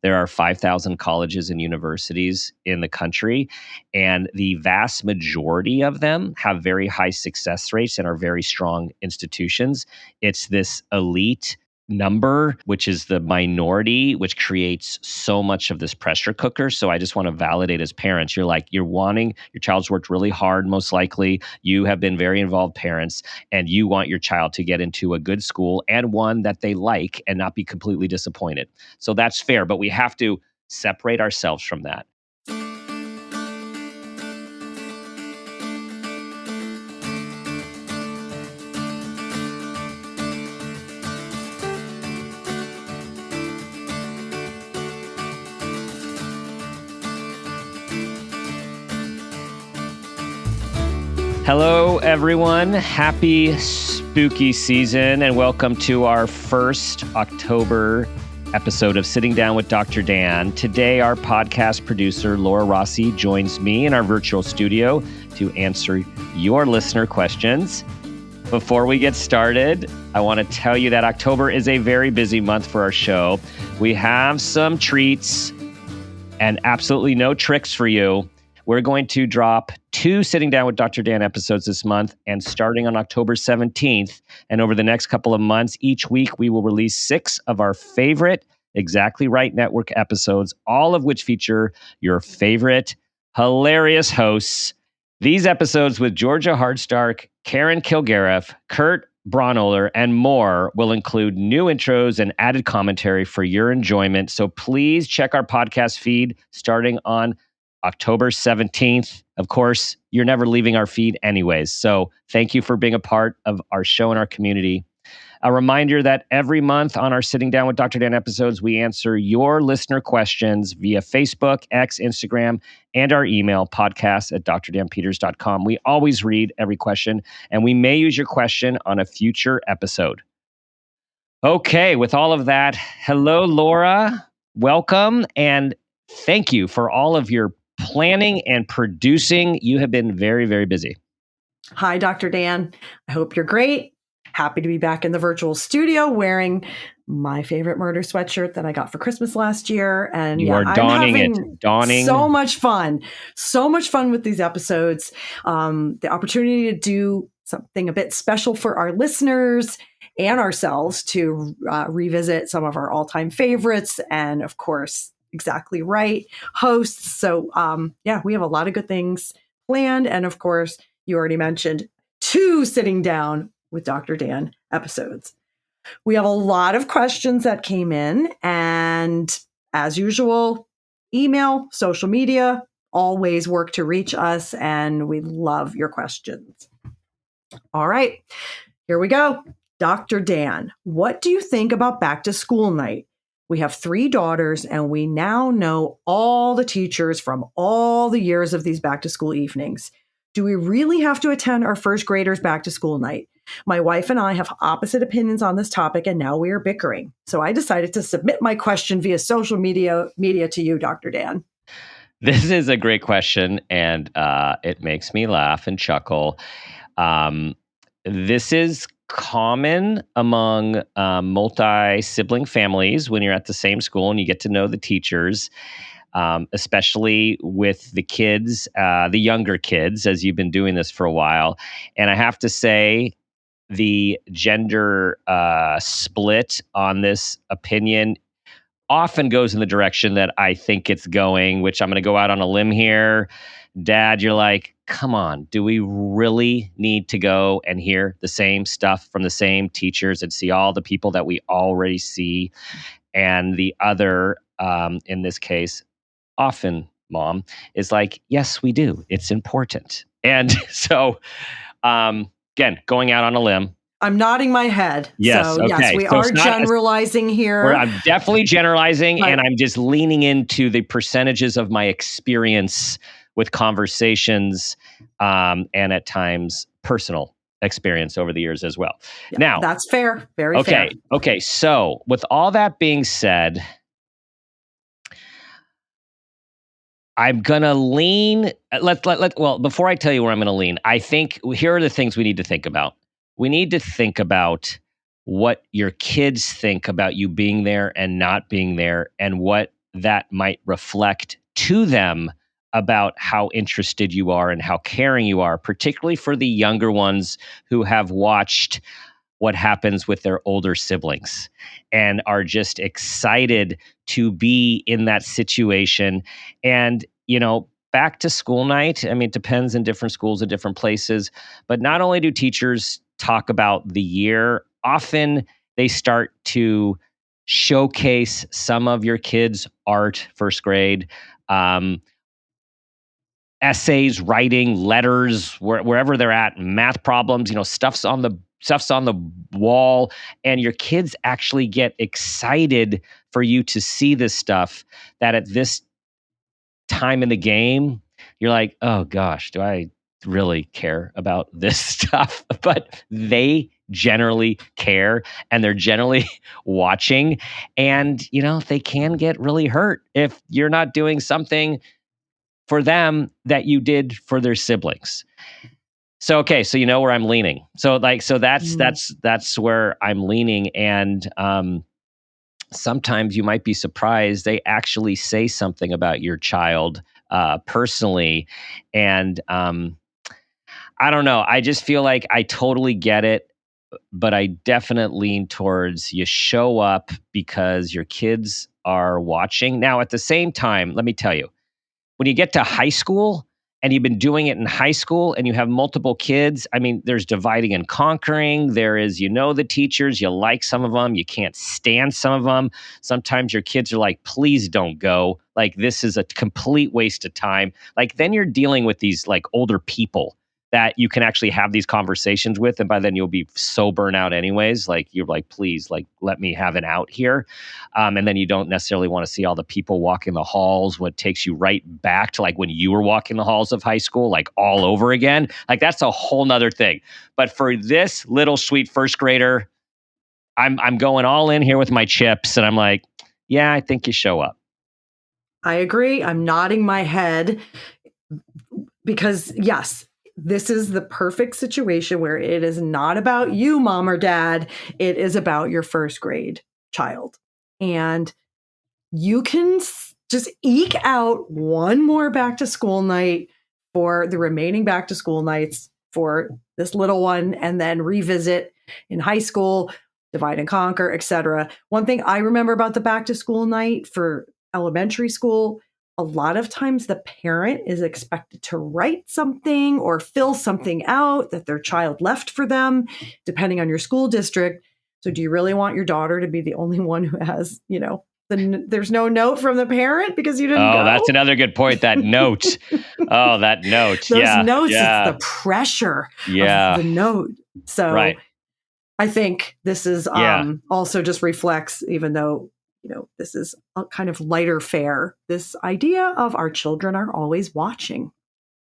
There are 5,000 colleges and universities in the country, and the vast majority of them have very high success rates and are very strong institutions. It's this elite number, which is the minority, which creates so much of this pressure cooker. So I just want to validate as parents, you're wanting, your child's worked really hard, most likely. You have been very involved parents, and you want your child to get into a good school and one that they like and not be completely disappointed. So that's fair, but we have to separate ourselves from that. Hello, everyone. Happy spooky season, and welcome to our first October episode of Sitting Down with Dr. Dan. Today, our podcast producer, Laura Rossi, joins me in our virtual studio to answer your listener questions. Before we get started, I want to tell you that October is a very busy month for our show. We have some treats and absolutely no tricks for you. We're going to drop 2 Sitting Down with Dr. Dan episodes this month, and starting on October 17th, and over the next couple of months, each week we will release 6 of our favorite Exactly Right Network episodes, all of which feature your favorite hilarious hosts. These episodes with Georgia Hardstark, Karen Kilgariff, Kurt Braunohler, and more will include new intros and added commentary for your enjoyment. So please check our podcast feed starting on October 17th. Of course, you're never leaving our feed anyways. So thank you for being a part of our show and our community. A reminder that every month on our Sitting Down with Dr. Dan episodes, we answer your listener questions via Facebook, X, Instagram, and our email, podcast@drdanpeters.com. We always read every question, and we may use your question on a future episode. Okay, with all of that, hello, Laura. Welcome, and thank you for all of your planning and producing. You have been very, very busy. Hi, Dr. Dan. I hope you're great. Happy to be back in the virtual studio wearing my favorite murder sweatshirt that I got for Christmas last year. And you are donning it. Donning. So much fun. So much fun with these episodes. The opportunity to do something a bit special for our listeners and ourselves to revisit some of our all-time favorites. And of course, Exactly Right hosts. So we have a lot of good things planned. And of course, you already mentioned 2 Sitting Down with Dr. Dan episodes. We have a lot of questions that came in, and as usual, email, social media, always work to reach us, and we love your questions. All right, here we go. Dr. Dan, what do you think about back to school night? We have 3 daughters, and we now know all the teachers from all the years of these back to school evenings. Do we really have to attend our first graders back to school night? My wife and I have opposite opinions on this topic, and now we are bickering. So I decided to submit my question via social media to you, Dr. Dan. This is a great question, and it makes me laugh and chuckle. This is common among multi-sibling families when you're at the same school and you get to know the teachers, especially with the kids, the younger kids, as you've been doing this for a while. And I have to say, the gender split on this opinion often goes in the direction that I think it's going, which I'm going to go out on a limb here. Dad, you're like, come on, do we really need to go and hear the same stuff from the same teachers and see all the people that we already see? And the other, in this case, often mom, is like, yes, we do. It's important. And so, again, going out on a limb. I'm nodding my head. Yes, so, okay. Yes, we are generalizing here. I'm definitely generalizing, and I'm just leaning into the percentages of my experience with conversations and at times personal experience over the years as well. Yeah, now, that's fair. Very fair. Okay. So with all that being said, I'm going to lean. Well, before I tell you where I'm going to lean, I think here are the things we need to think about. We need to think about what your kids think about you being there and not being there, and what that might reflect to them about how interested you are and how caring you are, particularly for the younger ones who have watched what happens with their older siblings and are just excited to be in that situation. And, back to school night, I mean, it depends in different schools at different places, but not only do teachers talk about the year, often they start to showcase some of your kids' art, first grade, essays, writing, letters, wherever they're at, math problems, stuff's on the wall, and your kids actually get excited for you to see this stuff that at this time in the game, you're like, oh gosh, do I really care about this stuff? But they generally care and they're generally watching, and they can get really hurt if you're not doing something for them that you did for their siblings. So, okay, so where I'm leaning. So that's where I'm leaning. And sometimes you might be surprised they actually say something about your child personally. And I don't know. I just feel like I totally get it, but I definitely lean towards you show up because your kids are watching. Now, at the same time, let me tell you, when you get to high school and you've been doing it in high school and you have multiple kids, I mean, there's dividing and conquering. There is, the teachers, you like some of them, you can't stand some of them. Sometimes your kids are like, please don't go. Like, this is a complete waste of time. Like, then you're dealing with these like older people that you can actually have these conversations with. And by then you'll be so burnt out anyways. Like, you're like, please, like, let me have an out here. And then you don't necessarily want to see all the people walking the halls, what takes you right back to like when you were walking the halls of high school, like all over again. Like, that's a whole nother thing. But for this little sweet first grader, I'm going all in here with my chips. And I'm like, yeah, I think you show up. I agree. I'm nodding my head because yes, this is the perfect situation where it is not about you, mom or dad. It is about your first grade child. And you can just eke out one more back to school night for the remaining back to school nights for this little one, and then revisit in high school, divide and conquer, etc. One thing I remember about the back to school night for elementary school, a lot of times the parent is expected to write something or fill something out that their child left for them, depending on your school district. So do you really want your daughter to be the only one who has, there's no note from the parent because you didn't go? Oh, that's another good point. That note. Oh, that note. Those notes, it's the pressure of the note. So right. I think this is also just reflects, even though this is a kind of lighter fare, this idea of our children are always watching.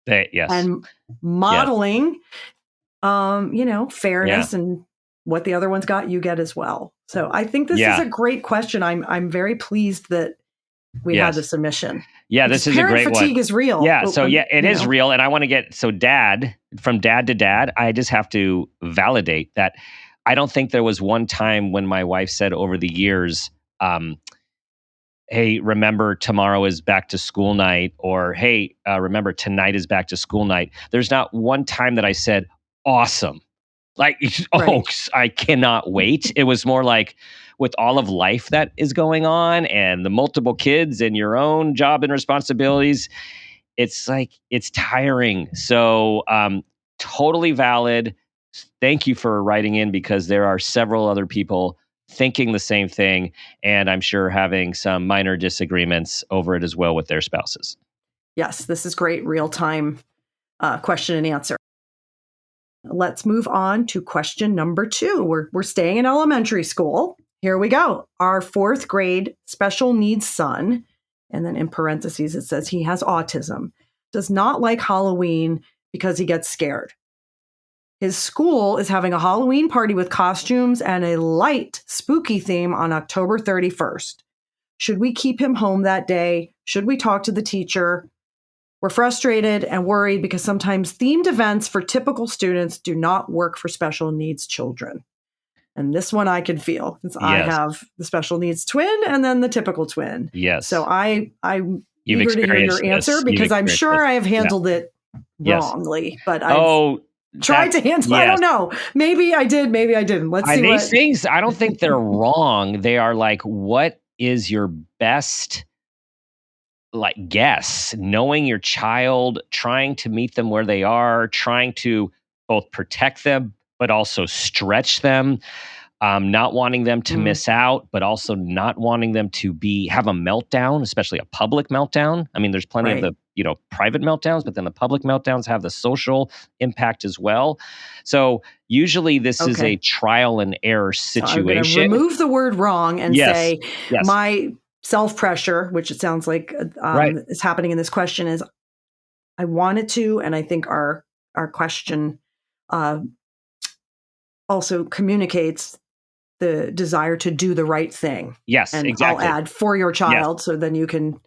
Yes. And modeling, fairness and what the other one's got, you get as well. So I think this is a great question. I'm very pleased that we had the submission. Yeah, this is a great one. Parent fatigue is real. Yeah, so it is real. And I want to get, from dad to dad, I just have to validate that I don't think there was one time when my wife said over the years, hey, remember tomorrow is back to school night, or hey, remember tonight is back to school night. There's not one time that I said, awesome. Like, I cannot wait. It was more like, with all of life that is going on and the multiple kids and your own job and responsibilities, it's like, it's tiring. So totally valid. Thank you for writing in, because there are several other people thinking the same thing, and I'm sure having some minor disagreements over it as well with their spouses. Yes, this is great real-time question and answer. Let's move on to question number 2. We're staying in elementary school. Here we go. Our 4th grade special needs son, and then in parentheses it says he has autism, does not like Halloween because he gets scared. His school is having a Halloween party with costumes and a light, spooky theme on October 31st. Should we keep him home that day? Should we talk to the teacher? We're frustrated and worried because sometimes themed events for typical students do not work for special needs children. And this one I can feel, since I Yes. have the special needs twin and then the typical twin. Yes. So I'm You've eager to hear your experienced answer, this. because I'm sure I have handled it Yes. wrongly, but I've tried to handle. Yes. I don't know. Maybe I did. Maybe I didn't. Let's see These things, I don't think they're wrong. They are like, what is your best guess? Knowing your child, trying to meet them where they are, trying to both protect them, but also stretch them. Not wanting them to miss out, but also not wanting them to have a meltdown, especially a public meltdown. I mean, there's plenty of the private meltdowns, but then the public meltdowns have the social impact as well. So usually this is a trial and error situation. So I'm going to remove the word wrong and say my self-pressure, which it sounds like is happening in this question, is I wanted to, and I think our question also communicates the desire to do the right thing. Yes, and exactly. I'll add for your child, so then you can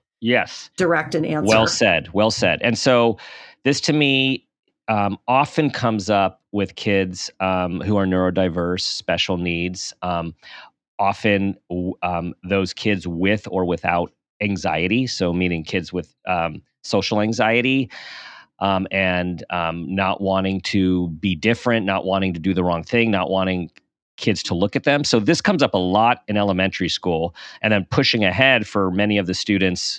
direct an answer. Well said. Well said. And so this to me often comes up with kids who are neurodiverse, special needs. Often those kids with or without anxiety, so meaning kids with social anxiety, and not wanting to be different, not wanting to do the wrong thing, not wanting kids to look at them. So this comes up a lot in elementary school, and then pushing ahead for many of the students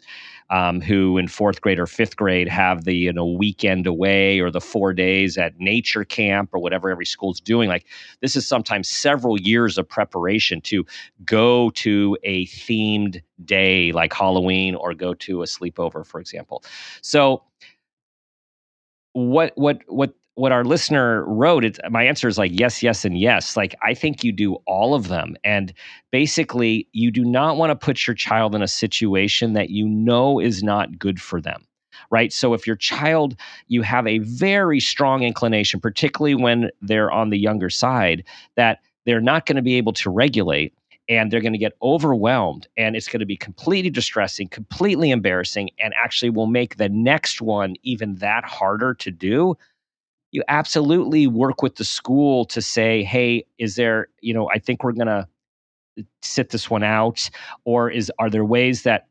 who in 4th grade or 5th grade have the weekend away or the 4 days at nature camp or whatever every school's doing. Like, this is sometimes several years of preparation to go to a themed day like Halloween or go to a sleepover, for example. So what our listener wrote, my answer is like yes, yes, and yes. Like, I think you do all of them. And basically, you do not want to put your child in a situation that is not good for them, right? So if your child, you have a very strong inclination, particularly when they're on the younger side, that they're not going to be able to regulate, and they're going to get overwhelmed, and it's going to be completely distressing, completely embarrassing, and actually will make the next one even that harder to do. You absolutely work with the school to say, hey, is there, I think we're going to sit this one out, or are there ways that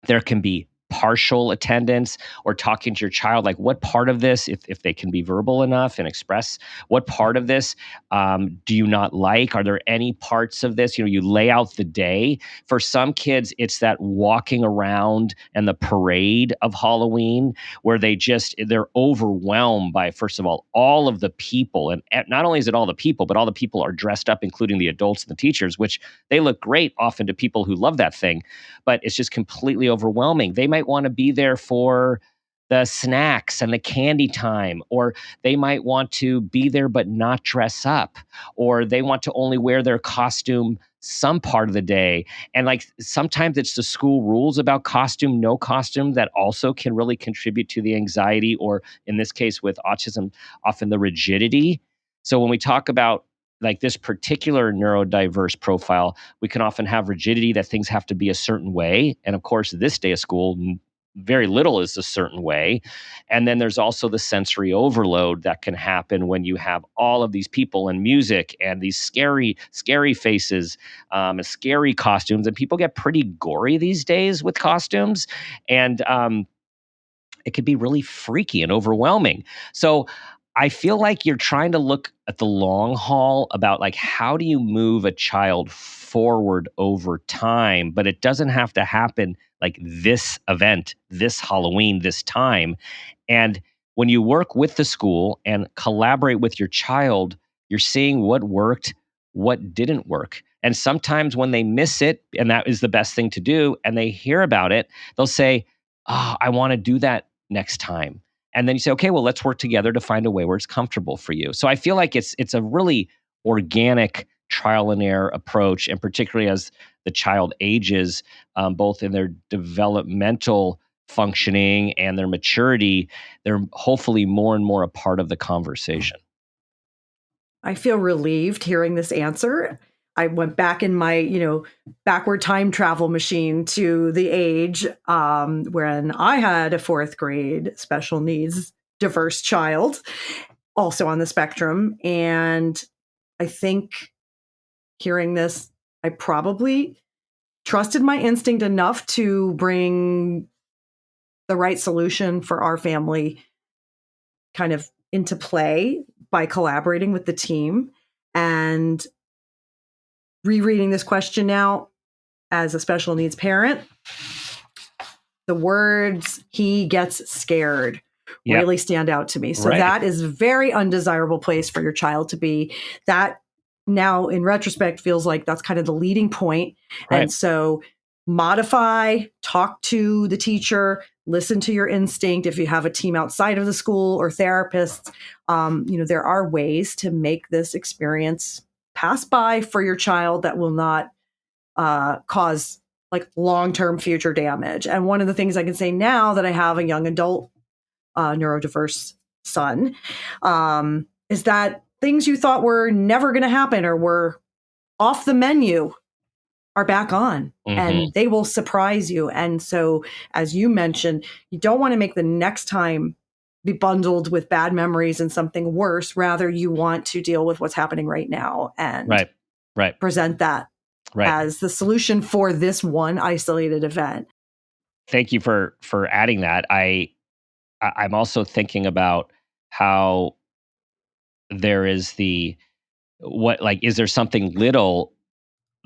there can be partial attendance, or talking to your child, like, what part of this, if they can be verbal enough and express, what part of this do you not like? Are there any parts of this? You lay out the day. For some kids, it's that walking around and the parade of Halloween, where they're overwhelmed by, first of all of the people. And not only is it all the people, but all the people are dressed up, including the adults and the teachers, which they look great often to people who love that thing, but it's just completely overwhelming. They might want to be there for the snacks and the candy time, or they might want to be there but not dress up, or they want to only wear their costume some part of the day. And like, sometimes it's the school rules about costume, no costume, that also can really contribute to the anxiety, or in this case with autism, often the rigidity. So when we talk about like this particular neurodiverse profile, we can often have rigidity, that things have to be a certain way. And of course, this day of school, very little is a certain way. And then there's also the sensory overload that can happen when you have all of these people and music and these scary, scary faces and scary costumes. And people get pretty gory these days with costumes. And it could be really freaky and overwhelming. So I feel like you're trying to look at the long haul about like, how do you move a child forward over time? But it doesn't have to happen like this event, this Halloween, this time. And when you work with the school and collaborate with your child, you're seeing what worked, what didn't work. And sometimes when they miss it, and that is the best thing to do, and they hear about it, they'll say, oh, I want to do that next time. And then you say, okay, well, let's work together to find a way where it's comfortable for you. So I feel like it's a really organic trial and error approach, and particularly as the child ages, both in their developmental functioning and their maturity, they're hopefully more and more a part of the conversation. I feel relieved hearing this answer. I went back in my, backward time travel machine to the age when I had a 4th grade special needs diverse child, also on the spectrum. And I think hearing this, I probably trusted my instinct enough to bring the right solution for our family kind of into play by collaborating with the team and rereading this question now as a special needs parent. The words "he gets scared" really stand out to me. So that is a very undesirable place for your child to be. That now in retrospect feels like that's kind of the leading point. Right. And so modify, talk to the teacher, listen to your instinct. If you have a team outside of the school or therapists, there are ways to make this experience pass by for your child that will not cause like long-term future damage. And one of the things I can say now that I have a young adult neurodiverse son is that things you thought were never going to happen or were off the menu are back on, and they will surprise you. And so, as you mentioned, you don't want to make the next time be bundled with bad memories and something worse. Rather, you want to deal with what's happening right now and present that as the solution for this one isolated event. Thank you for adding that. I'm also thinking about how there is is there something little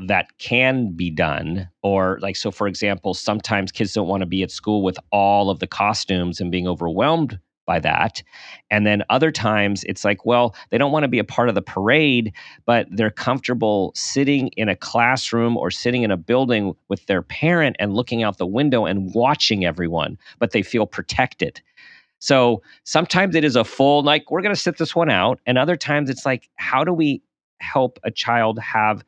that can be done? Or like, so for example, sometimes kids don't want to be at school with all of the costumes and being overwhelmed by that. And then other times it's like, well, they don't want to be a part of the parade, but they're comfortable sitting in a classroom or sitting in a building with their parent and looking out the window and watching everyone, but they feel protected. So sometimes it is a full, like, we're going to sit this one out. And other times it's like, how do we help a child have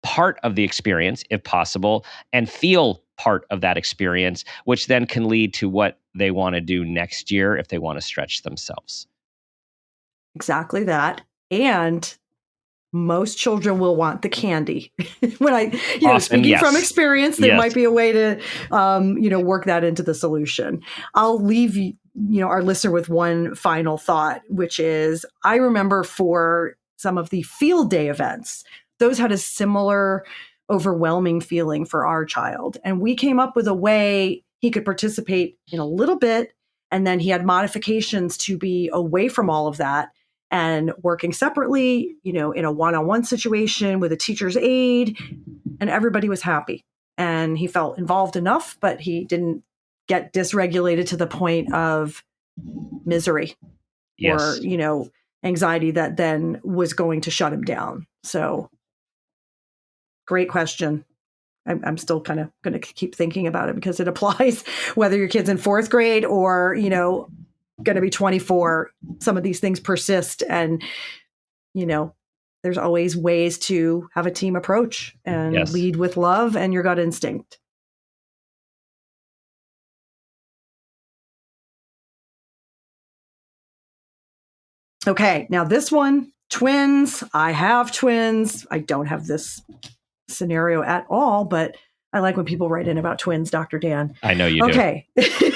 part of the experience, if possible, and feel part of that experience, which then can lead to what they want to do next year if they want to stretch themselves. Exactly that. And most children will want the candy. When speaking from experience, there might be a way to, work that into the solution. I'll leave our listener with one final thought, which is I remember for some of the field day events, those had a similar overwhelming feeling for our child. And we came up with a way he could participate in a little bit. And then he had modifications to be away from all of that and working separately, in a one-on-one situation with a teacher's aide. And everybody was happy. And he felt involved enough, but he didn't get dysregulated to the point of misery or, anxiety that then was going to shut him down. So great question. I'm still kind of going to keep thinking about it because it applies whether your kid's in fourth grade or, going to be 24. Some of these things persist and, there's always ways to have a team approach and lead with love and your gut instinct. Okay. Now this one, twins. I have twins. I don't have this scenario at all, but I like when people write in about twins, Dr. Dan. I know you do. Okay,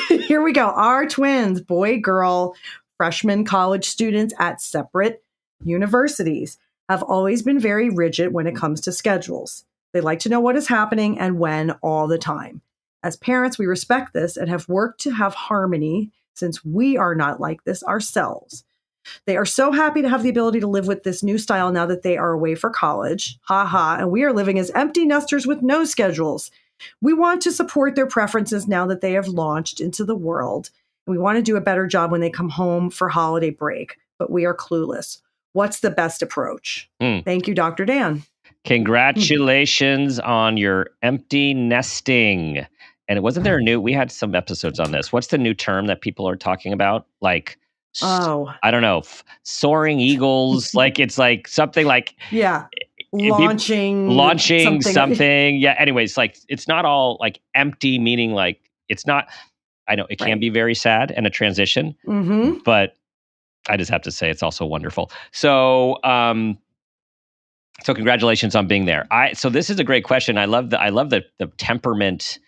here we go. Our twins, boy, girl, freshman college students at separate universities, have always been very rigid when it comes to schedules. They like to know what is happening and when all the time. As parents, we respect this and have worked to have harmony since we are not like this ourselves. They are so happy to have the ability to live with this new style now that they are away for college. Ha ha. And we are living as empty nesters with no schedules. We want to support their preferences now that they have launched into the world. And we want to do a better job when they come home for holiday break, but we are clueless. What's the best approach? Thank you, Dr. Dan. Congratulations on your empty nesting. And wasn't there we had some episodes on this. What's the new term that people are talking about? Like, I don't know, soaring eagles. Like it's like something like launching something. Yeah. Anyways, like it's not all like empty, meaning like it's not. I know it can be very sad and a transition, but I just have to say it's also wonderful. So, so congratulations on being there. So this is a great question. I love the temperament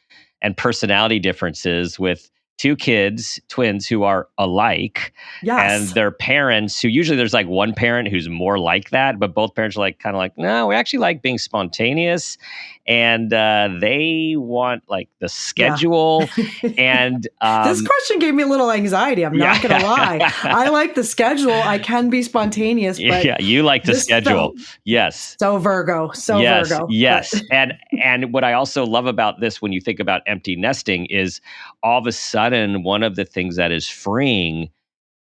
and personality differences with two kids, twins who are alike, and their parents who usually there's like one parent who's more like that, but both parents are like kind of like, no, we actually like being spontaneous, and they want like the schedule. And this question gave me a little anxiety. I'm not going to lie. I like the schedule. I can be spontaneous, but you like the schedule. Yes. So Virgo. Virgo. Yes. And what I also love about this, when you think about empty nesting, is all of a sudden one of the things that is freeing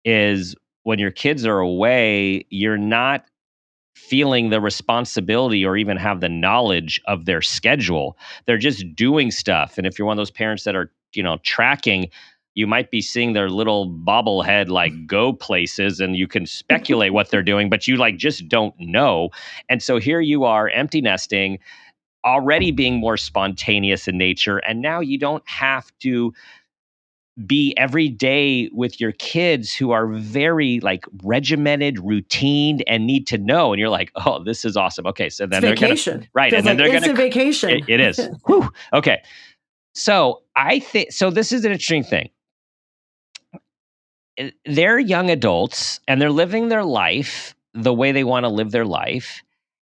is when your kids are away, you're not feeling the responsibility or even have the knowledge of their schedule. They're just doing stuff. And if you're one of those parents that are, tracking, you might be seeing their little bobblehead like go places, and you can speculate what they're doing, but you like just don't know. And so here you are empty nesting, already being more spontaneous in nature. And now you don't have to be every day with your kids who are very like regimented, routine, and need to know. And you're like, oh, this is awesome. Okay. So then it's vacation. Right. And then they're going to vacation. It is. Whew. Okay. So I think, so this is an interesting thing. They're young adults and they're living their life the way they want to live their life.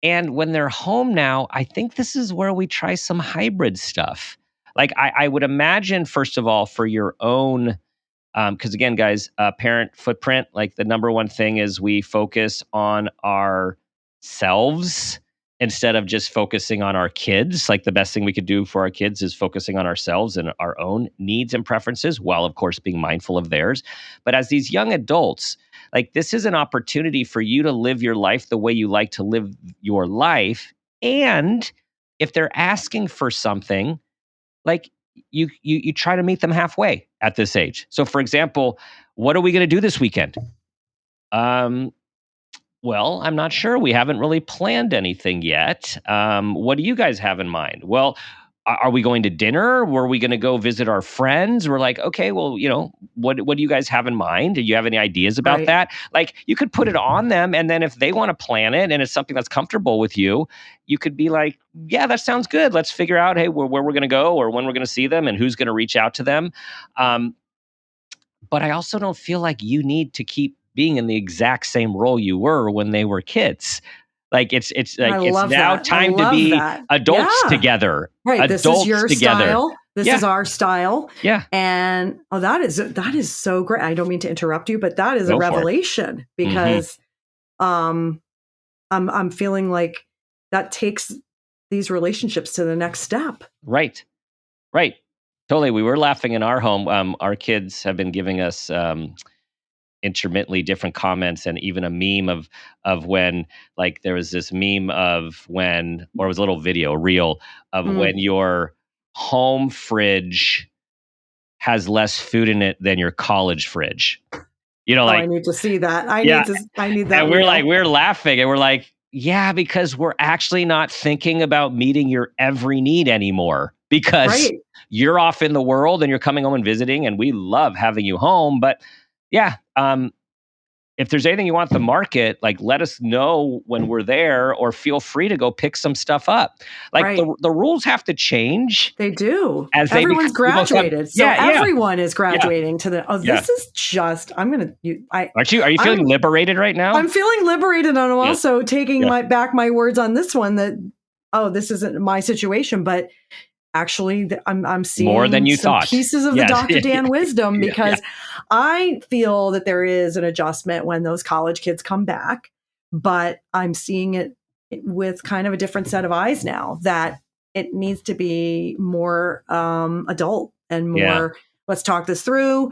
And when they're home now, I think this is where we try some hybrid stuff. Like I would imagine, first of all, for your own, because again, guys, parent footprint, like the number one thing is we focus on ourselves instead of just focusing on our kids. Like the best thing we could do for our kids is focusing on ourselves and our own needs and preferences, while of course being mindful of theirs. But as these young adults, like this is an opportunity for you to live your life the way you like to live your life. And if they're asking for something, like you try to meet them halfway at this age. So for example, what are we going to do this weekend? Well, I'm not sure. We haven't really planned anything yet. What do you guys have in mind? Well, are we going to dinner? Were we going to go visit our friends? We're like, okay, well, what do you guys have in mind? Do you have any ideas about that? Like you could put it on them. And then if they want to plan it and it's something that's comfortable with you, you could be like, yeah, that sounds good. Let's figure out, hey, where we're going to go or when we're going to see them and who's going to reach out to them. But I also don't feel like you need to keep being in the exact same role you were when they were kids. Like it's like it's now time to be adults together. Right. Adults this is your together. Style. This is our style. Yeah. And that is so great. I don't mean to interrupt you, but that is a revelation because I'm feeling like that takes these relationships to the next step. Right. Right. Totally. We were laughing in our home. Our kids have been giving us intermittently different comments, and even a meme of when, like there was this meme of when, or it was a little video, a reel of when your home fridge has less food in it than your college fridge. Like I need to see that. I need that. And we're laughing and we're like, yeah, because we're actually not thinking about meeting your every need anymore because you're off in the world and you're coming home and visiting, and we love having you home. But yeah, if there's anything you want the market, like let us know when we're there, or feel free to go pick some stuff up. Like the rules have to change. They do. As everyone's graduated. So everyone is graduating to the, this is just, I'm going to, are you feeling liberated right now? I'm feeling liberated. And I'm also taking my words on this one that, this isn't my situation, but actually, I'm seeing more than you thought. Pieces of the Dr. Dan wisdom, because I feel that there is an adjustment when those college kids come back, but I'm seeing it with kind of a different set of eyes now, that it needs to be more adult and more, let's talk this through.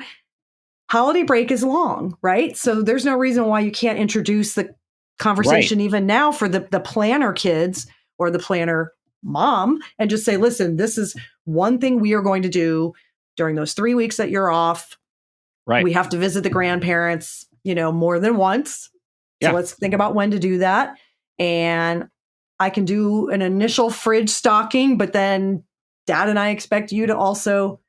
Holiday break is long, right? So there's no reason why you can't introduce the conversation even now for the planner kids or the planner mom, and just say, listen, this is one thing we are going to do during those 3 weeks that you're off. Right. We have to visit the grandparents, more than once. So let's think about when to do that. And I can do an initial fridge stocking, but then Dad and I expect you to also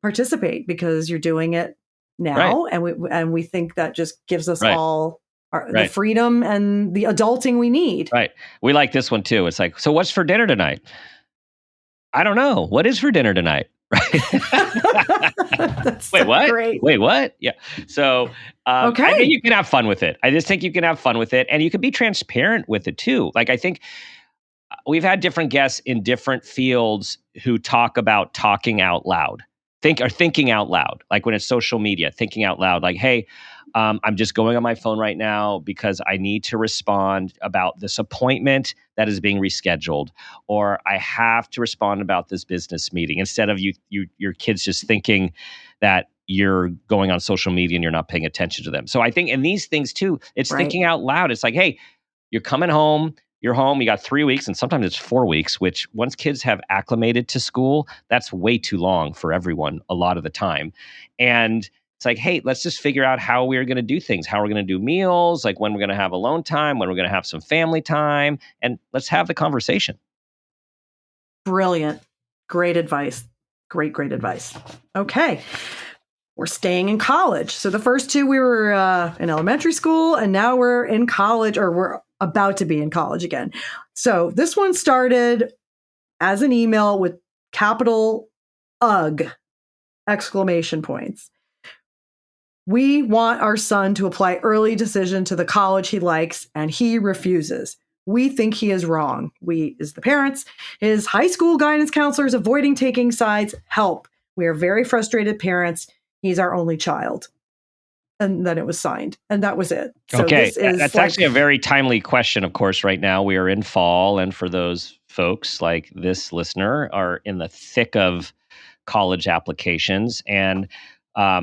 participate because you're doing it now. And we think that just gives us all the freedom and the adulting we need. Right. We like this one too. It's like, so what's for dinner tonight? I don't know. What is for dinner tonight? That's Wait, so what? great. Wait, what? Yeah. So I Okay. think you can have fun with it. I just think you can have fun with it, and you can be transparent with it too. Like I think we've had different guests in different fields who talk about talking out loud, thinking out loud, like when it's social media, thinking out loud, like, hey, I'm just going on my phone right now because I need to respond about this appointment that is being rescheduled, or I have to respond about this business meeting. Instead of your kids just thinking that you're going on social media and you're not paying attention to them. So I think in these things too, it's Right. thinking out loud. It's like, hey, you're coming home. You're home, you got 3 weeks, and sometimes it's 4 weeks, which once kids have acclimated to school, that's way too long for everyone a lot of the time. And it's like, hey, let's just figure out how we're going to do things, how we're going to do meals, like when we're going to have alone time, when we're going to have some family time, and let's have the conversation. Brilliant. Great advice. Great advice. Okay. We're staying in college. So the first two, we were in elementary school, and now we're in college, or we're about to be in college again. So this one started as an email with capital UG exclamation points. We want our son to apply early decision to the college he likes, and he refuses. We think he is wrong. We, as the parents, his high school guidance counselors, avoiding taking sides. Help. We are very frustrated parents. He's our only child. And then it was signed, and that was it. So Okay, this is that's actually a very timely question. Of course, right now we are in fall, and for those folks like this listener are in the thick of college applications. And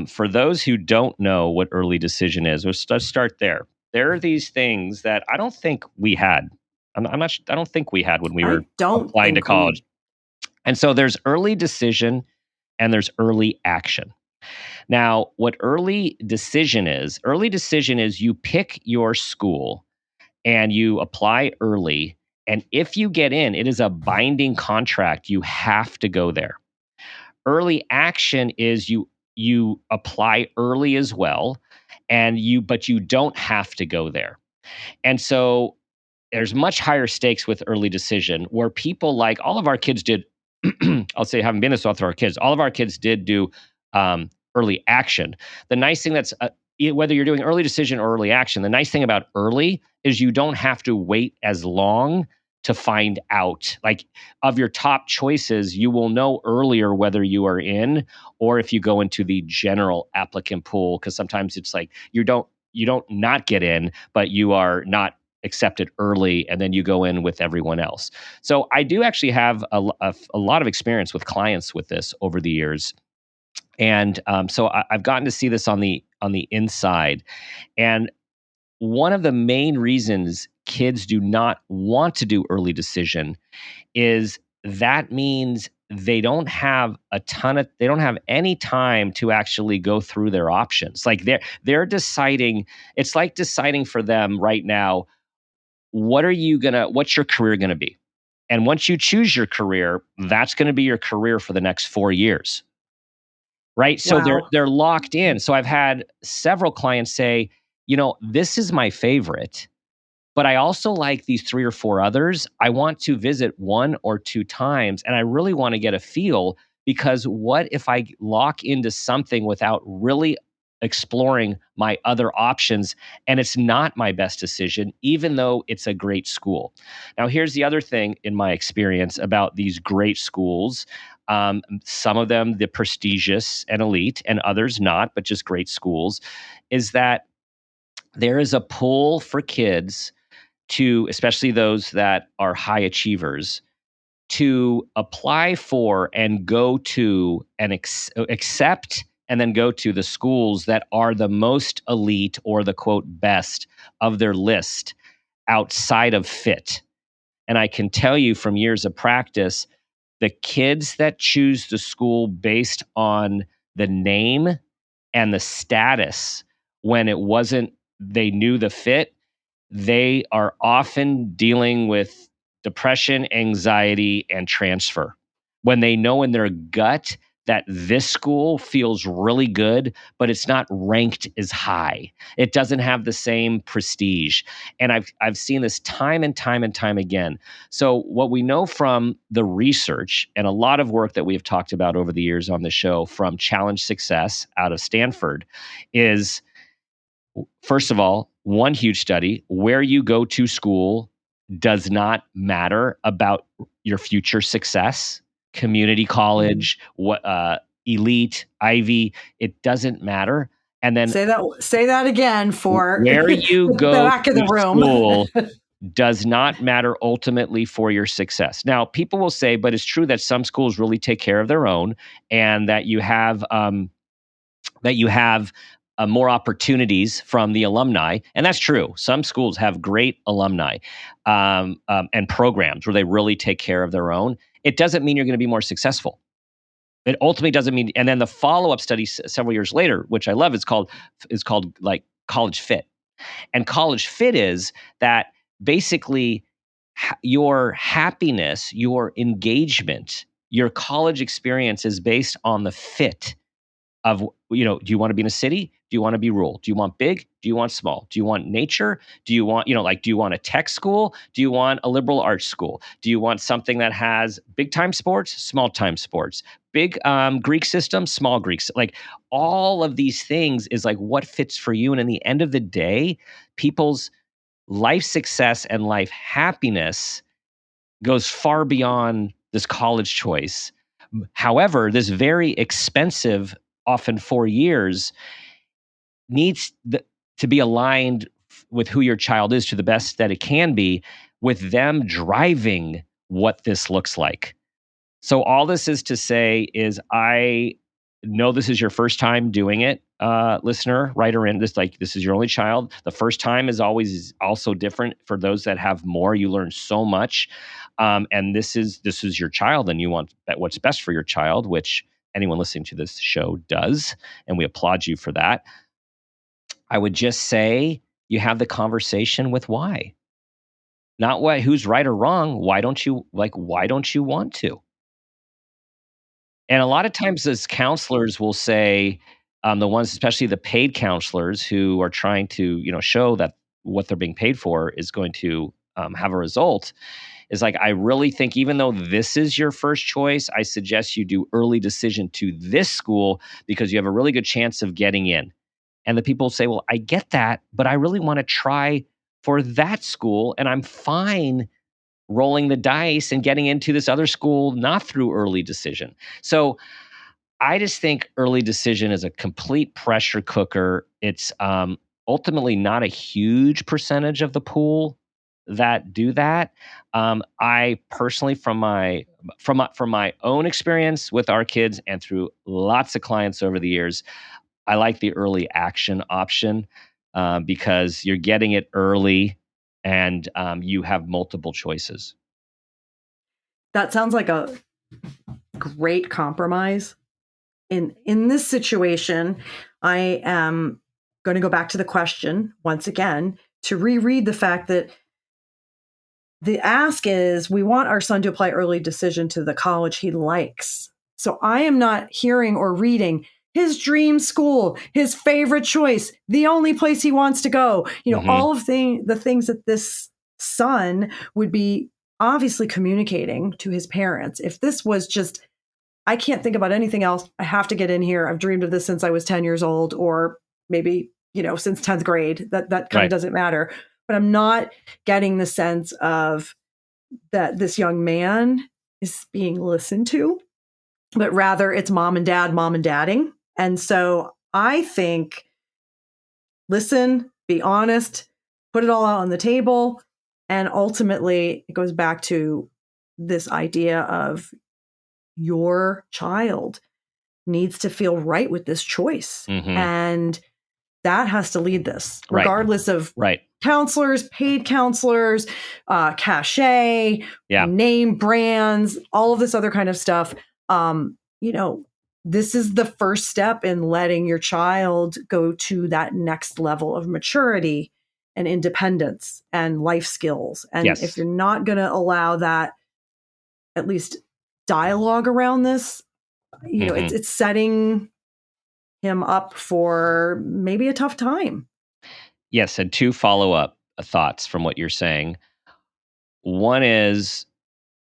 for those who don't know what early decision is, let's start there. There are these things that I don't think we had. I'm not. I don't think we had when we were applying to college. And so there's early decision, and there's early action. Now, what early decision is you pick your school and you apply early. And if you get in, it is a binding contract. You have to go there. Early action is you apply early as well, but you don't have to go there. And so there's much higher stakes with early decision, where people, like all of our kids did. I'll say, having been this with our kids, all of our kids did do early action. The nice thing whether you're doing early decision or early action, the nice thing about early is you don't have to wait as long to find out. Like, of your top choices, you will know earlier whether you are in, or if you go into the general applicant pool, because sometimes it's like you don't not get in, but you are not accepted early, and then you go in with everyone else. So I do actually have a lot of experience with clients with this over the years. And so I've gotten to see this on the inside. And one of the main reasons kids do not want to do early decision is that means they don't have any time to actually go through their options. Like they're deciding, it's like deciding for them right now, what's your career gonna be? And once you choose your career, that's gonna be your career for the next 4 years. Right? So Wow. they're locked in. So I've had several clients say, this is my favorite, but I also like these 3 or 4 others. I want to visit 1 or 2 times, and I really want to get a feel, because what if I lock into something without really exploring my other options, and it's not my best decision, even though it's a great school? Now, here's the other thing in my experience about these great schools. Some of them, the prestigious and elite, and others not, but just great schools, is that there is a pull for kids to, especially those that are high achievers, to apply for and go to and accept and then go to the schools that are the most elite, or the quote best of their list outside of fit. And I can tell you from years of practice, the kids that choose the school based on the name and the status, when it wasn't, they knew the fit, they are often dealing with depression, anxiety, and transfer. When they know in their gut that this school feels really good, but it's not ranked as high. It doesn't have the same prestige. And I've seen this time and time and time again. So what we know from the research and a lot of work that we've talked about over the years on the show from Challenge Success out of Stanford is, first of all, one huge study, where you go to school does not matter about your future success. Community college, elite, Ivy, it doesn't matter. And then say that again for where you the go back of the to room. school does not matter ultimately for your success. Now, people will say, but it's true that some schools really take care of their own, and that you have more opportunities from the alumni. And that's true. Some schools have great alumni and programs where they really take care of their own. It doesn't mean you're going to be more successful. It ultimately doesn't mean. And then the follow-up study several years later, which I love, is called like College Fit. And College Fit is that basically your happiness, your engagement, your college experience is based on the fit of, do you want to be in a city? Do you want to be rural? Do you want big? Do you want small? Do you want nature? Do you want, do you want a tech school? Do you want a liberal arts school? Do you want something that has big time sports, small time sports, big Greek system, small Greeks? Like all of these things is like what fits for you. And in the end of the day, people's life success and life happiness goes far beyond this college choice. However, this very expensive, often 4 years, needs to be aligned with who your child is to the best that it can be, with them driving what this looks like. So all this is to say is, I know this is your first time doing it, listener, writer in this, this is your only child. The first time is always also different for those that have more. You learn so much. And this is your child, and you want what's best for your child, which anyone listening to this show does. And we applaud you for that. I would just say you have the conversation with why. Not who's right or wrong. Why don't you want to? And a lot of times as counselors will say, the ones, especially the paid counselors who are trying to, show that what they're being paid for is going to have a result, is like, I really think even though this is your first choice, I suggest you do early decision to this school because you have a really good chance of getting in. And the people say, well, I get that, but I really want to try for that school, and I'm fine rolling the dice and getting into this other school, not through early decision. So I just think early decision is a complete pressure cooker. It's ultimately not a huge percentage of the pool that do that. I personally, from my own experience with our kids and through lots of clients over the years, I like the early action option because you're getting it early and you have multiple choices. That sounds like a great compromise. In this situation, I am going to go back to the question once again to reread the fact that the ask is, we want our son to apply early decision to the college he likes. So I am not hearing or reading his dream school, his favorite choice, the only place he wants to go. All of the things that this son would be obviously communicating to his parents. If this was just, I can't think about anything else, I have to get in here, I've dreamed of this since I was 10 years old, or maybe, since 10th grade, that kind of doesn't matter. But I'm not getting the sense of that this young man is being listened to, but rather it's mom and dadding. And so I think, listen, be honest, put it all out on the table. And ultimately, it goes back to this idea of your child needs to feel right with this choice. And that has to lead this, regardless of counselors, paid counselors, cachet, name brands, all of this other kind of stuff. This is the first step in letting your child go to that next level of maturity and independence and life skills. And if you're not going to allow that, at least dialogue around this, it's setting him up for maybe a tough time. Yes, and 2 follow-up thoughts from what you're saying. One is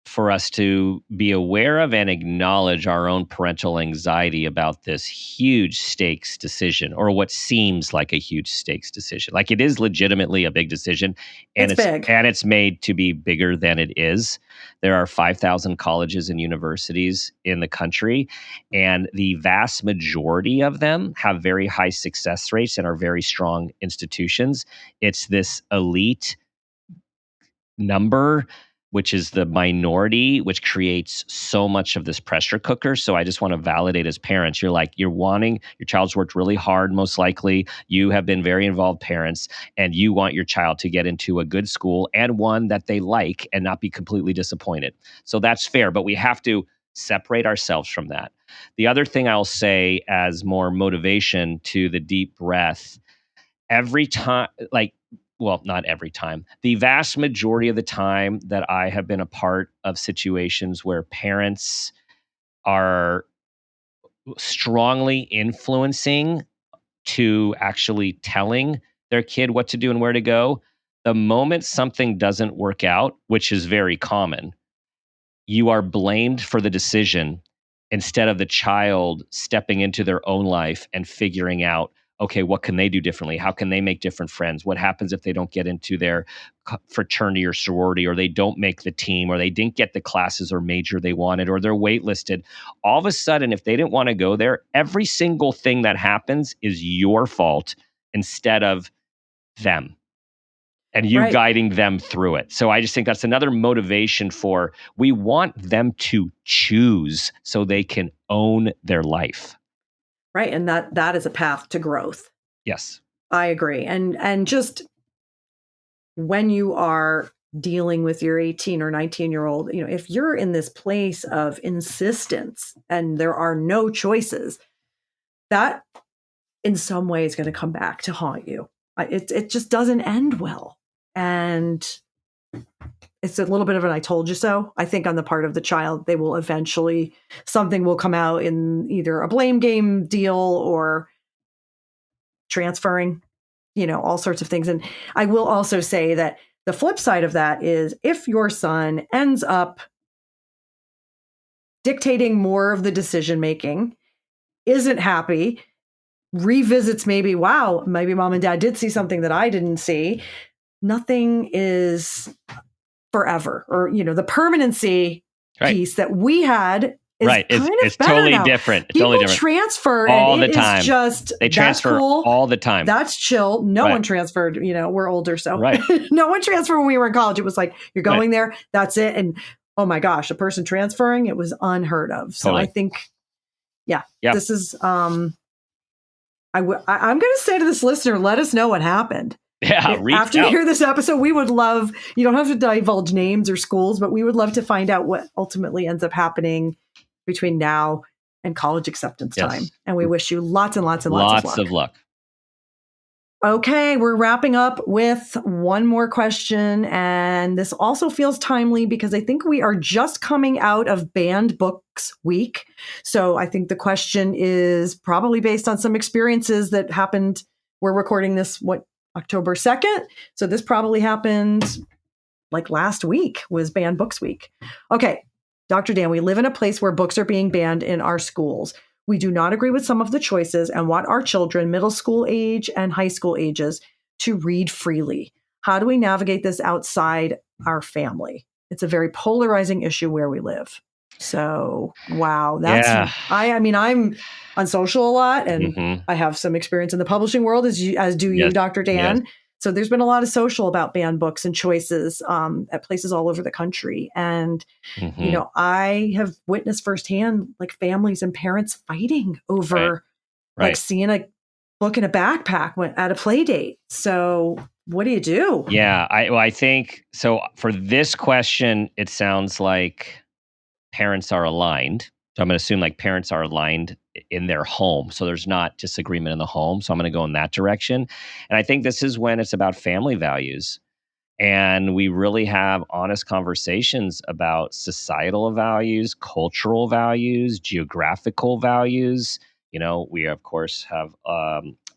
for us to be aware of and acknowledge our own parental anxiety about this huge stakes decision, or what seems like a huge stakes decision. Like, it is legitimately a big decision, and It's big. and it's made to be bigger than it is. There are 5,000 colleges and universities in the country, and the vast majority of them have very high success rates and are very strong institutions. It's this elite number, which is the minority, which creates so much of this pressure cooker. So I just want to validate as parents, you're wanting, your child's worked really hard, most likely. You have been very involved parents, and you want your child to get into a good school and one that they like and not be completely disappointed. So that's fair, but we have to separate ourselves from that. The other thing I'll say as more motivation to the deep breath, every time, well, not every time. The vast majority of the time that I have been a part of situations where parents are strongly influencing to actually telling their kid what to do and where to go, the moment something doesn't work out, which is very common, you are blamed for the decision instead of the child stepping into their own life and figuring out, okay, what can they do differently? How can they make different friends? What happens if they don't get into their fraternity or sorority, or they don't make the team, or they didn't get the classes or major they wanted, or they're waitlisted? All of a sudden, if they didn't want to go there, every single thing that happens is your fault instead of them, and you guiding them through it. So I just think that's another motivation for, we want them to choose so they can own their life. Right. And that is a path to growth. Yes. I agree. And just when you are dealing with your 18 or 19-year-old, if you're in this place of insistence and there are no choices, that in some way is going to come back to haunt you. It just doesn't end well. And it's a little bit of an I told you so. I think on the part of the child, they will eventually, something will come out in either a blame game deal or transferring, all sorts of things. And I will also say that the flip side of that is, if your son ends up dictating more of the decision making, isn't happy, revisits maybe mom and dad did see something that I didn't see, nothing is forever, or the permanency piece that we had is it's totally now. different. People totally different. Transfer all and the time. They transfer cool. all the time. That's chill. No one transferred. We're older, so no one transferred when we were in college. It was like, you're going there. That's it. And oh my gosh, a person transferring, it was unheard of. So I think, this is. I'm going to say to this listener, let us know what happened. Yeah, after you hear this episode, we would love, you don't have to divulge names or schools, but we would love to find out what ultimately ends up happening between now and college acceptance time. And we wish you lots and lots and lots of luck. Okay, we're wrapping up with one more question. And this also feels timely because I think we are just coming out of Banned Books Week. So I think the question is probably based on some experiences that happened. We're recording this, October 2nd. So this probably happened like last week was Banned Books Week. Okay, Dr. Dan, we live in a place where books are being banned in our schools. We do not agree with some of the choices and want our children, middle school age and high school ages, to read freely. How do we navigate this outside our family? It's a very polarizing issue where we live. So, wow. I mean, I'm on social a lot, and I have some experience in the publishing world, as do you, Dr. Dan. Yes. So there's been a lot of social about banned books and choices at places all over the country. And, I have witnessed firsthand like families and parents fighting over like seeing a book in a backpack at a play date. So what do you do? Yeah, I think so. For this question, it sounds like parents are aligned. So I'm going to assume like parents are aligned in their home. So there's not disagreement in the home. So I'm going to go in that direction. And I think this is when it's about family values. And we really have honest conversations about societal values, cultural values, geographical values. We, of course, have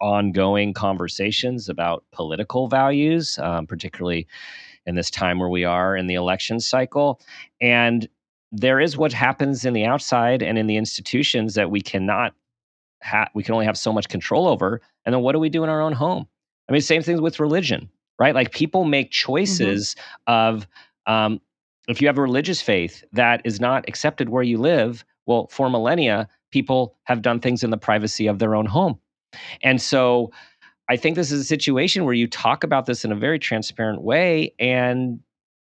ongoing conversations about political values, particularly in this time where we are in the election cycle. And there is what happens in the outside and in the institutions that we cannot we can only have so much control over. And then what do we do in our own home? I mean, same thing with religion, right? Like people make choices of, if you have a religious faith that is not accepted where you live, well, for millennia, people have done things in the privacy of their own home. And so I think this is a situation where you talk about this in a very transparent way and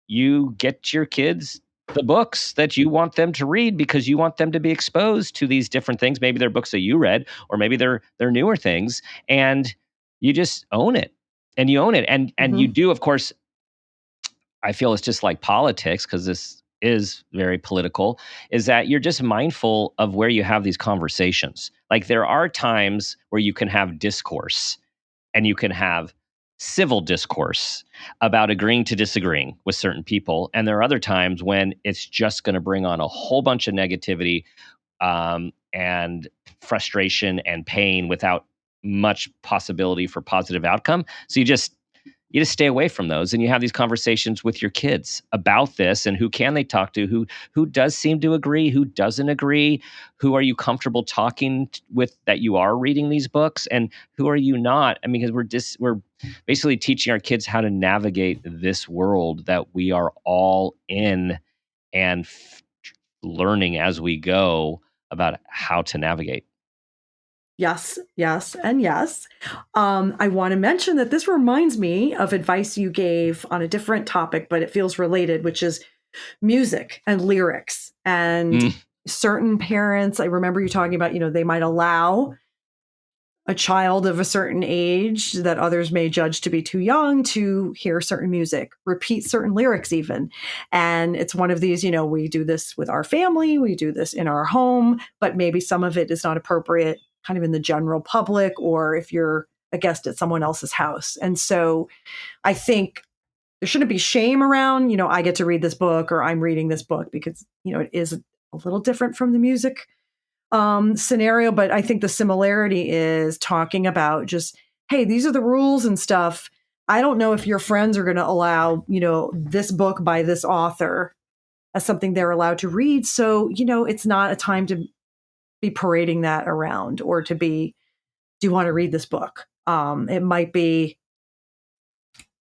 you get your kids the books that you want them to read because you want them to be exposed to these different things. Maybe they're books that you read, or maybe they're newer things, and you just own it. And you own it. And you do, of course, I feel it's just like politics, because this is very political, is that you're just mindful of where you have these conversations. Like there are times where you can have discourse and you can have civil discourse about agreeing to disagreeing with certain people. And there are other times when it's just going to bring on a whole bunch of negativity and frustration and pain without much possibility for positive outcome. So you just stay away from those, and you have these conversations with your kids about this, and who can they talk to, who does seem to agree, who doesn't agree, who are you comfortable talking with that you are reading these books, and who are you not. I mean, because we're basically teaching our kids how to navigate this world that we are all in, and learning as we go about how to navigate. Yes, yes, and yes. I want to mention that this reminds me of advice you gave on a different topic, but it feels related, which is music and lyrics. And certain parents, I remember you talking about, they might allow a child of a certain age that others may judge to be too young to hear certain music, repeat certain lyrics even. And it's one of these, we do this with our family, we do this in our home, but maybe some of it is not appropriate kind of in the general public, or if you're a guest at someone else's house. And so I think there shouldn't be shame around, I get to read this book, or I'm reading this book, because, it is a little different from the music scenario. But I think the similarity is talking about just, hey, these are the rules and stuff. I don't know if your friends are going to allow, this book by this author as something they're allowed to read. So, it's not a time to be parading that around, or to be, do you want to read this book? It might be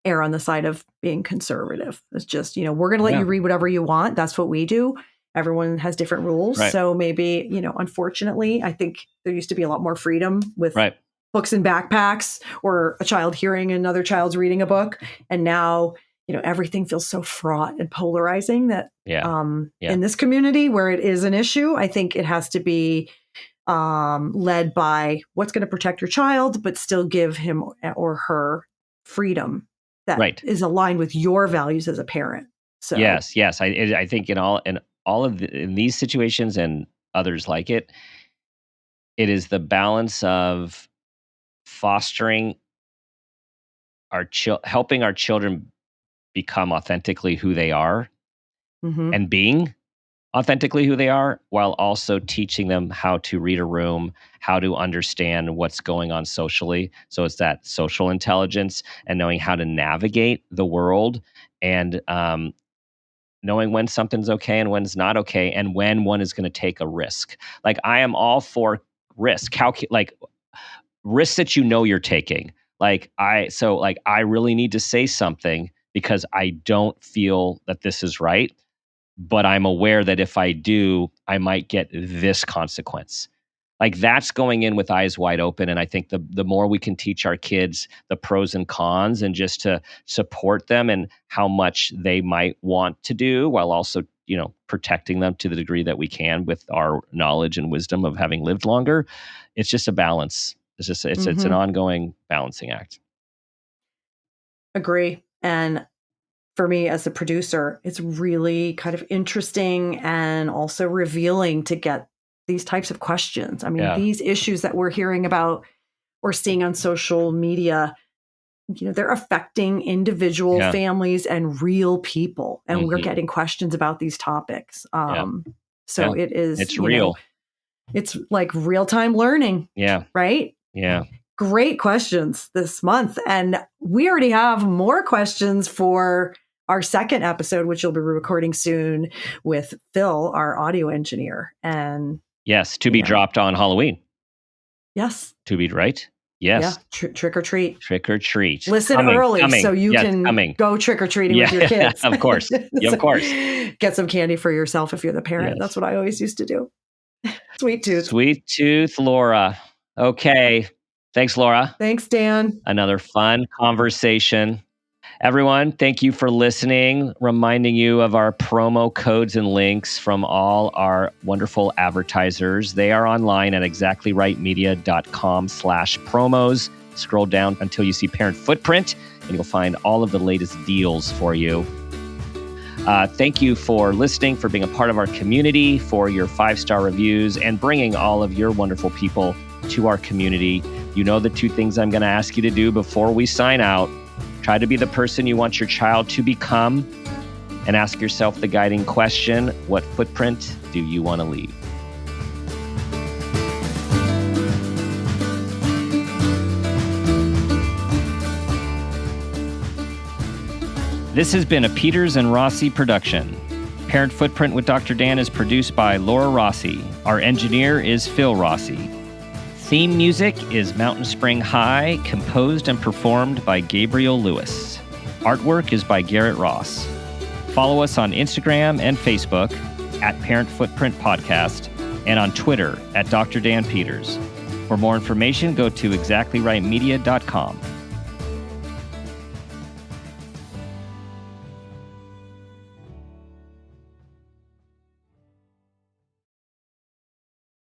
err on the side of being conservative. It's just, we're going to let you read whatever you want. That's what we do. Everyone has different rules. Right. So maybe, unfortunately, I think there used to be a lot more freedom with books in backpacks, or a child hearing another child's reading a book. And now, everything feels so fraught and polarizing that in this community where it is an issue, I think it has to be led by what's going to protect your child, but still give him or her freedom that is aligned with your values as a parent. So yes. I think in these situations and others like it, it is the balance of fostering helping our children become authentically who they are, and being authentically who they are, while also teaching them how to read a room, how to understand what's going on socially. So it's that social intelligence and knowing how to navigate the world, and knowing when something's okay and when it's not okay, and when one is going to take a risk. Like I am all for risk, like risks that you're taking. I really need to say something because I don't feel that this is right, but I'm aware that if I do, I might get this consequence. Like that's going in with eyes wide open. And I think the more we can teach our kids the pros and cons, and just to support them and how much they might want to do, while also, protecting them to the degree that we can with our knowledge and wisdom of having lived longer, it's just a balance. It's an ongoing balancing act. Agree. And for me as a producer, it's really kind of interesting and also revealing to get these types of questions. I mean, these issues that we're hearing about or seeing on social media, they're affecting individual families and real people. And we're getting questions about these topics. So it's real. It's like real-time learning. Yeah. Right? Yeah. Great questions this month. And we already have more questions for our second episode, which you'll be recording soon with Phil, our audio engineer. And yes, to be dropped on Halloween. Yes. To be right. Yes. Yeah. Trick or treat. Trick or treat. Listen early so you can go trick or treating with your kids. Of course. Yeah, of course. Get some candy for yourself if you're the parent. Yes. That's what I always used to do. Sweet tooth. Sweet tooth, Laura. Okay. Thanks, Laura. Thanks, Dan. Another fun conversation. Everyone, thank you for listening. Reminding you of our promo codes and links from all our wonderful advertisers. They are online at exactlyrightmedia.com/promos. Scroll down until you see Parent Footprint, and you'll find all of the latest deals for you. Thank you for listening, for being a part of our community, for your 5-star reviews, and bringing all of your wonderful people to our community. You know the 2 things I'm going to ask you to do before we sign out. Try to be the person you want your child to become, and ask yourself the guiding question, what footprint do you want to leave? This has been a Peters and Rossi production. Parent Footprint with Dr. Dan is produced by Laura Rossi. Our engineer is Phil Rossi. Theme music is Mountain Spring High, composed and performed by Gabriel Lewis. Artwork is by Garrett Ross. Follow us on Instagram and Facebook at Parent Footprint Podcast, and on Twitter at Dr. Dan Peters. For more information, go to exactlyrightmedia.com.